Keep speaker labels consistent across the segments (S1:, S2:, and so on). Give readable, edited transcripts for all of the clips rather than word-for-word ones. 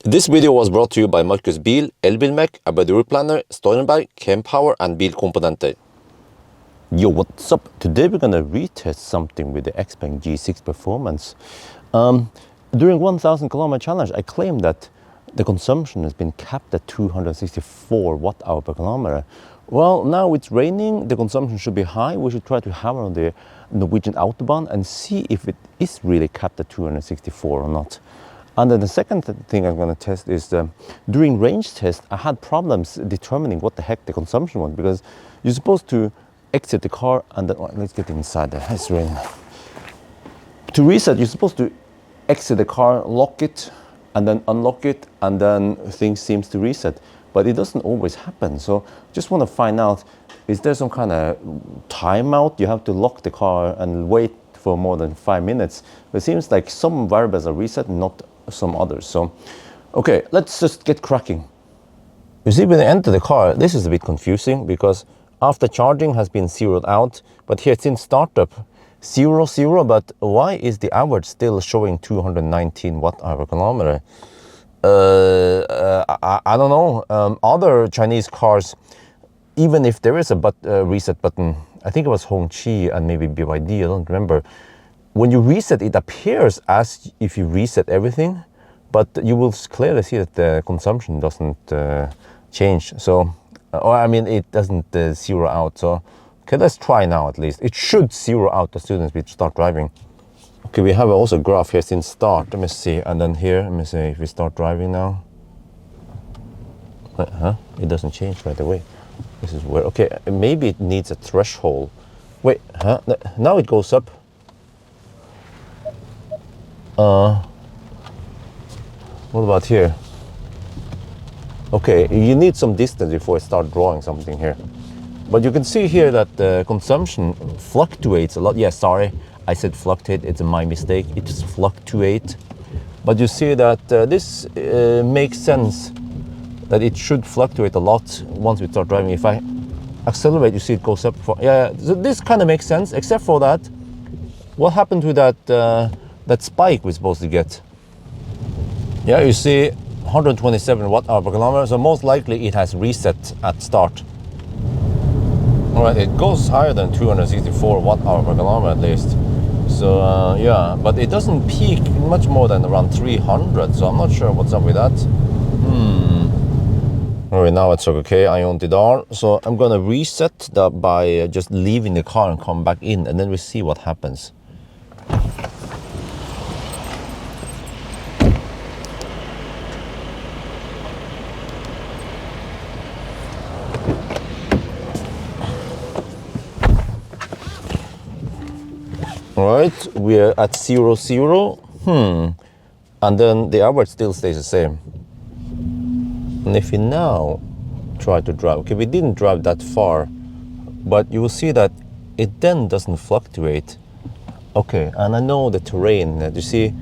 S1: This video was brought to you by Markus Bil, Elbilmek, ABRP, Stormberg, Kempower and Bilkomponenter. Yo, what's up? Today we're gonna retest something with the Xpeng G6 performance. During 1000 kilometer challenge, I claimed that the consumption has been capped at 264 watt-hour per kilometer. Well, now it's raining, the consumption should be high. We should try to hammer on the Norwegian Autobahn and see if it is really capped at 264 or not. And then the second thing I'm going to test is during range test, I had problems determining what the heck the consumption was, because you're supposed to exit the car and then, let's get inside there, it's raining. To reset, you're supposed to exit the car, lock it, and then unlock it, and then things seems to reset. But it doesn't always happen. So just want to find out, is there some kind of timeout? You have to lock the car and wait for more than 5 minutes. But it seems like some variables are reset and not some others. So, okay, let's just get cracking. You see, when I enter the car, this is a bit confusing because after charging has been zeroed out, but here it's in startup 0, but why is the average still showing 219 watt-hour per kilometer? I don't know. Other Chinese cars, even if there is a reset button, I think it was Hongqi and maybe BYD, I don't remember. When you reset, it appears as if you reset everything, but you will clearly see that the consumption doesn't change. So, or I mean, it doesn't zero out. So, okay, let's try now at least. It should zero out as soon as we start driving. Okay, we have also a graph here since start. Let me see, and then here, let me see if we start driving now. It doesn't change right away. This is weird. Okay, maybe it needs a threshold. Wait, now it goes up. What about here? Okay, you need some distance before I start drawing something here. But you can see here that the consumption fluctuates a lot. Yeah, sorry, I said fluctuate, it's my mistake. It's fluctuate. But you see that this makes sense that it should fluctuate a lot once we start driving. If I accelerate, you see it goes up. Yeah, so this kind of makes sense, except for that. What happened to that spike we're supposed to get? Yeah, you see 127 watt-hour per kilometer, so most likely it has reset at start. All right, it goes higher than 264 watt-hour per kilometer at least. So yeah, but it doesn't peak much more than around 300, so I'm not sure what's up with that. All right, now it's okay, Ioniq. So I'm gonna reset that by just leaving the car and come back in, and then we see what happens. Right, we're at 0, and then the average still stays the same. And if we now try to drive, okay, we didn't drive that far, but you will see that it then doesn't fluctuate. Okay, and I know the terrain, you see,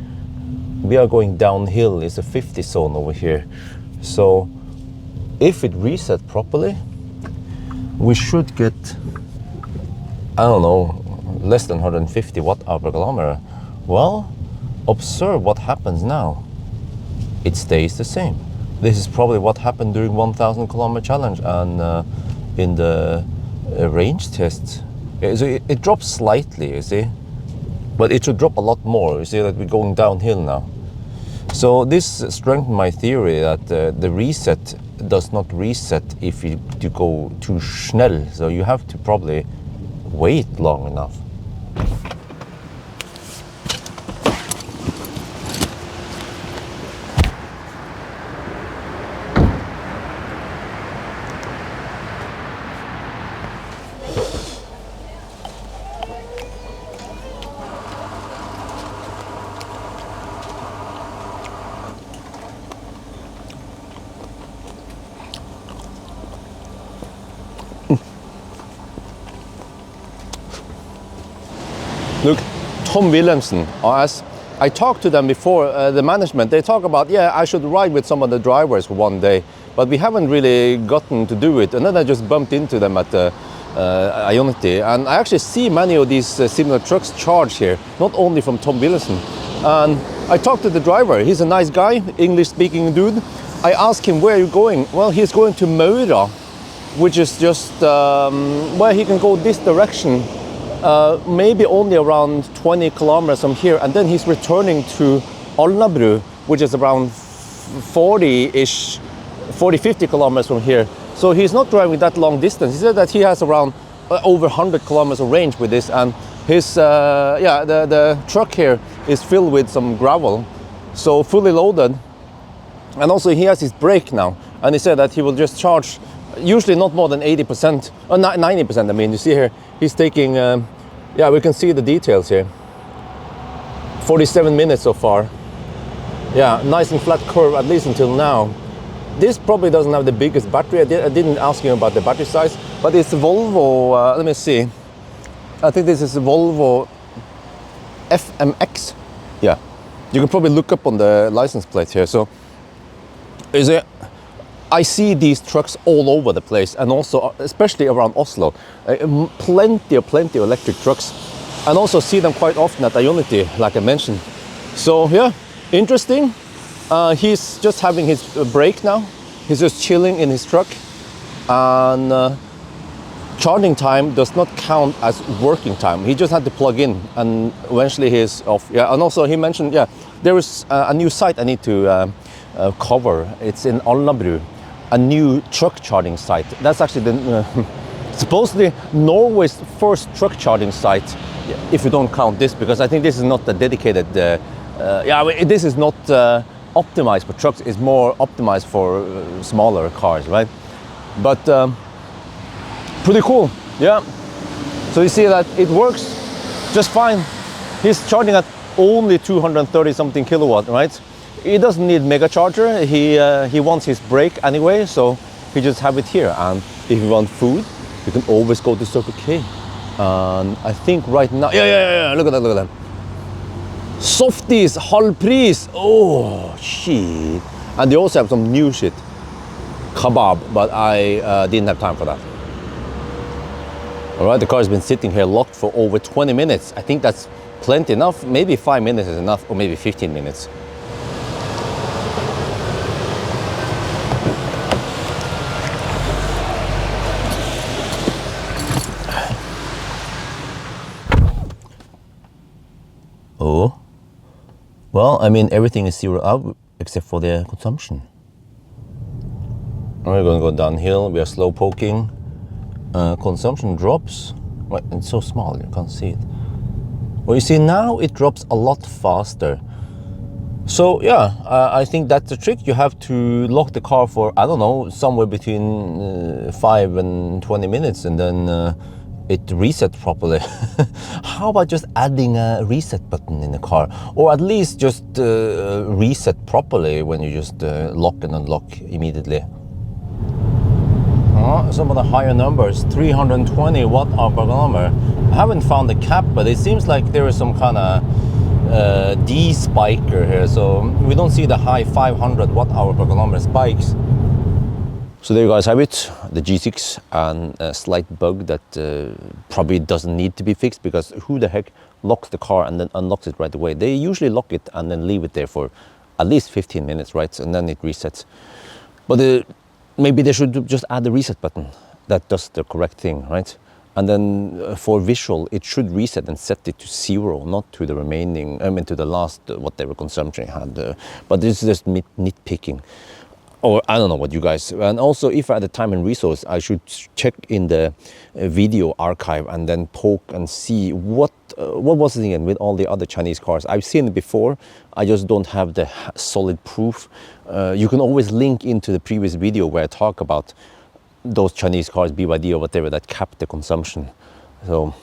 S1: we are going downhill, it's a 50 zone over here. So if it resets properly, we should get, I don't know, less than 150 watt-hour per kilometer. Well, observe what happens now. It stays the same. This is probably what happened during 1000 kilometer challenge and in the range test. So it drops slightly, you see, but it should drop a lot more. You see that we're going downhill now. So this strengthened my theory that the reset does not reset if you go too schnell. So you have to probably wait long enough. Look, Tom Wilhelmsen, as I talked to them before, the management, they talk about, yeah, I should ride with some of the drivers for one day, but we haven't really gotten to do it. And then I just bumped into them at the Ioniq, and I actually see many of these similar trucks charged here, not only from Tom Wilhelmsen, And I talked to the driver. He's a nice guy, English-speaking dude. I asked him, where are you going? Well, he's going to Maura, which is just where he can go this direction, maybe only around 20 kilometers from here, and then he's returning to Alnabru, which is around 40-ish, 40-50 kilometers from here. So he's not driving that long distance. He said that he has around over 100 kilometers of range with this, and his the truck here is filled with some gravel, so fully loaded. And also he has his brake now, and he said that he will just charge usually not more than 80% or 90%. I mean, you see here he's taking yeah, we can see the details here, 47 minutes so far. Yeah, nice and flat curve, at least until now. This probably doesn't have the biggest battery. I didn't ask him about the battery size, but it's Volvo, let me see. I think this is a Volvo FMX. Yeah, you can probably look up on the license plate here. So I see these trucks all over the place, and also especially around Oslo. Plenty of electric trucks, and also see them quite often at Ioniq, like I mentioned. So yeah, interesting. He's just having his break now. He's just chilling in his truck, and charging time does not count as working time. He just had to plug in, and eventually he's off. Yeah, and also he mentioned, yeah, there is a new site I need to cover. It's in Alnabru, a new truck charging site. That's actually the supposedly Norway's first truck charging site, if you don't count this, because I think this is not a dedicated. Yeah, this is not optimized for trucks. It's more optimized for smaller cars, right? But pretty cool, yeah. So you see that it works just fine. He's charging at only 230 something kilowatt, right? He doesn't need mega charger. He wants his brake anyway, so he just have it here. And if you want food, you can always go to Circle K. And I think right now, yeah, look at that. Softies, halv pris. Oh shit! And they also have some new shit, kebab, but I didn't have time for that. All right, the car has been sitting here locked for over 20 minutes. I think that's plenty enough. Maybe 5 minutes is enough, or maybe 15 minutes. Oh. Well, I mean, everything is zero out except for the consumption. We're going to go downhill. We are slow poking. Consumption drops. Wait, it's so small, you can't see it. Well, you see now it drops a lot faster. So yeah, I think that's the trick. You have to lock the car for, I don't know, somewhere between 5 and 20 minutes, and then it resets properly. How about just adding a reset button in the car, or at least just reset properly when you just lock and unlock immediately? Some of the higher numbers, 320 watt-hour per kilometer. I haven't found the cap, but it seems like there is some kind of D-spiker here, so we don't see the high 500 watt-hour per kilometer spikes. So there you guys have it, the G6, and a slight bug that probably doesn't need to be fixed, because who the heck locks the car and then unlocks it right away? They usually lock it and then leave it there for at least 15 minutes, right? And then it resets. But maybe they should just add the reset button that does the correct thing, right? And then for visual, it should reset and set it to 0, not to the remaining, I mean to the last whatever consumption you had. But this is just nitpicking. Or I don't know what you guys, and also if I had the time and resource, I should check in the video archive and then poke and see what was it again with all the other Chinese cars. I've seen it before, I just don't have the solid proof. You can always link into the previous video where I talk about those Chinese cars, BYD or whatever, that cap the consumption. So,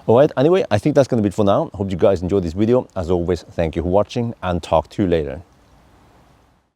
S1: all right, anyway, I think that's going to be it for now. Hope you guys enjoyed this video. As always, thank you for watching, and talk to you later.